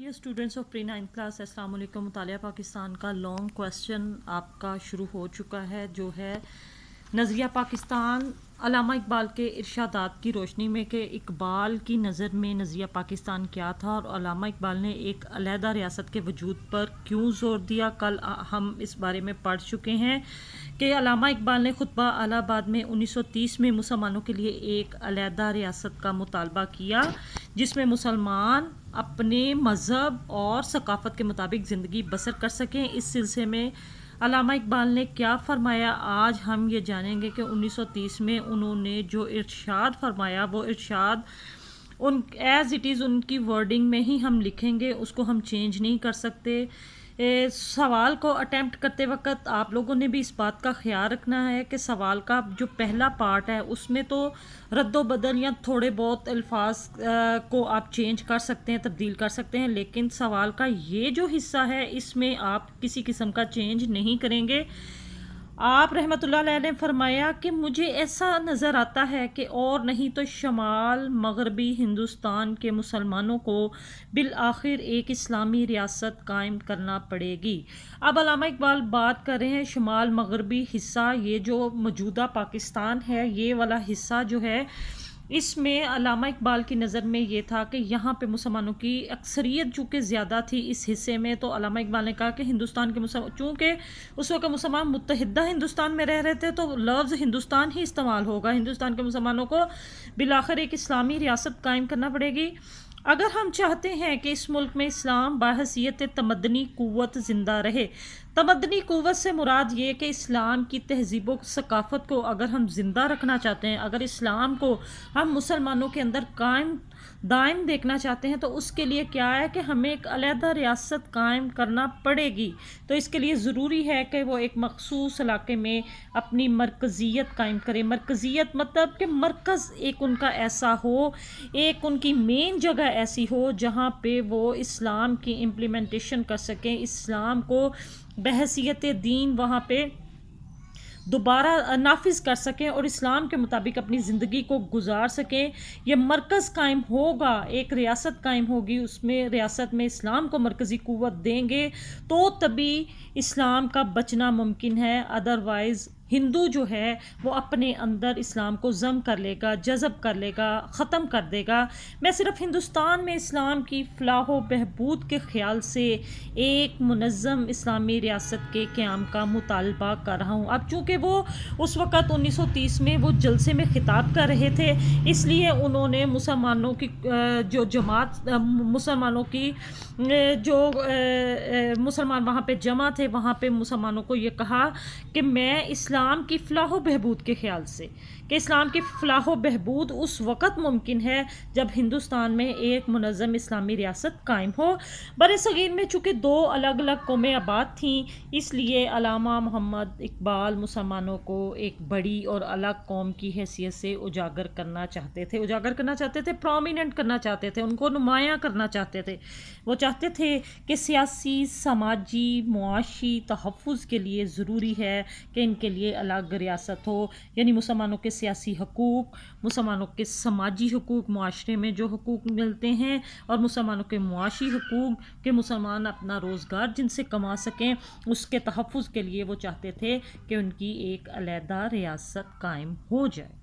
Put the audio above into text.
Dear students of pre 9th class, السلام علیکم۔ مطالعہ پاکستان کا لانگ کویسچن آپ کا شروع ہو چکا ہے، جو ہے نظریہ پاکستان علامہ اقبال کے ارشادات کی روشنی میں کہ اقبال کی نظر میں نظریہ پاکستان کیا تھا اور علامہ اقبال نے ایک علیحدہ ریاست کے وجود پر کیوں زور دیا۔ کل ہم اس بارے میں پڑھ چکے ہیں کہ علامہ اقبال نے خطبہ الہ آباد میں 1930 میں مسلمانوں کے لیے ایک علیحدہ ریاست کا مطالبہ کیا جس میں مسلمان اپنے مذہب اور ثقافت کے مطابق زندگی بسر کر سکیں۔ اس سلسلے میں علامہ اقبال نے کیا فرمایا، آج ہم یہ جانیں گے کہ 1930 میں انہوں نے جو ارشاد فرمایا وہ ارشاد ایز اٹ از ان کی ورڈنگ میں ہی ہم لکھیں گے، اس کو ہم چینج نہیں کر سکتے۔ سوال کو اٹیمپٹ کرتے وقت آپ لوگوں نے بھی اس بات کا خیال رکھنا ہے کہ سوال کا جو پہلا پارٹ ہے اس میں تو رد و بدل یا تھوڑے بہت الفاظ کو آپ چینج کر سکتے ہیں، تبدیل کر سکتے ہیں، لیکن سوال کا یہ جو حصہ ہے اس میں آپ کسی قسم کا چینج نہیں کریں گے۔ آپ رحمۃ اللہ علیہ نے فرمایا کہ مجھے ایسا نظر آتا ہے کہ اور نہیں تو شمال مغربی ہندوستان کے مسلمانوں کو بالآخر ایک اسلامی ریاست قائم کرنا پڑے گی۔ اب علامہ اقبال بات کر رہے ہیں شمال مغربی حصہ، یہ جو موجودہ پاکستان ہے، یہ والا حصہ جو ہے، اس میں علامہ اقبال کی نظر میں یہ تھا کہ یہاں پہ مسلمانوں کی اکثریت چونکہ زیادہ تھی اس حصے میں، تو علامہ اقبال نے کہا کہ ہندوستان کے چونکہ اس وقت مسلمان متحدہ ہندوستان میں رہ رہے تھے تو لفظ ہندوستان ہی استعمال ہوگا، ہندوستان کے مسلمانوں کو بالآخر ایک اسلامی ریاست قائم کرنا پڑے گی۔ اگر ہم چاہتے ہیں کہ اس ملک میں اسلام بحیثیت تمدنی قوت زندہ رہے، تمدنی قوت سے مراد یہ کہ اسلام کی تہذیب و ثقافت کو اگر ہم زندہ رکھنا چاہتے ہیں، اگر اسلام کو ہم مسلمانوں کے اندر قائم دائم دیکھنا چاہتے ہیں، تو اس کے لیے کیا ہے کہ ہمیں ایک علیحدہ ریاست قائم کرنا پڑے گی۔ تو اس کے لیے ضروری ہے کہ وہ ایک مخصوص علاقے میں اپنی مرکزیت قائم کرے۔ مرکزیت مطلب کہ مرکز ایک ان کا ایسا ہو، ایک ان کی مین جگہ ایسی ہو جہاں پہ وہ اسلام کی امپلیمنٹیشن کر سکیں، اسلام کو بحیثیت دین وہاں پہ دوبارہ نافذ کر سکیں اور اسلام کے مطابق اپنی زندگی کو گزار سکیں۔ یہ مرکز قائم ہوگا، ایک ریاست قائم ہوگی، اس میں ریاست میں اسلام کو مرکزی قوت دیں گے تو تبھی اسلام کا بچنا ممکن ہے، ادروائز ہندو جو ہے وہ اپنے اندر اسلام کو ضم کر لے گا، جذب کر لے گا، ختم کر دے گا۔ میں صرف ہندوستان میں اسلام کی فلاح و بہبود کے خیال سے ایک منظم اسلامی ریاست کے قیام کا مطالبہ کر رہا ہوں۔ اب چونکہ وہ اس وقت 1930 میں وہ جلسے میں خطاب کر رہے تھے، اس لیے انہوں نے مسلمانوں کی جو جماعت، مسلمانوں کی جو مسلمان وہاں پہ جمع تھے، وہاں پہ مسلمانوں کو یہ کہا کہ میں اسلام کی فلاح و بہبود کے خیال سے، کہ اسلام کی فلاح و بہبود اس وقت ممکن ہے جب ہندوستان میں ایک منظم اسلامی ریاست قائم ہو۔ بر صغیر میں چونکہ دو الگ الگ قومیں آباد تھیں، اس لیے علامہ محمد اقبال مسلمانوں کو ایک بڑی اور الگ قوم کی حیثیت سے اجاگر کرنا چاہتے تھے، پرومیننٹ کرنا چاہتے تھے، ان کو نمایاں کرنا چاہتے تھے۔ وہ چاہتے تھے کہ سیاسی، سماجی، معاشی تحفظ کے لیے ضروری ہے کہ ان کے لیے الگ ریاست ہو، یعنی مسلمانوں کے سیاسی حقوق، مسلمانوں کے سماجی حقوق، معاشرے میں جو حقوق ملتے ہیں، اور مسلمانوں کے معاشی حقوق کہ مسلمان اپنا روزگار جن سے کما سکیں، اس کے تحفظ کے لیے وہ چاہتے تھے کہ ان کی ایک علیحدہ ریاست قائم ہو جائے۔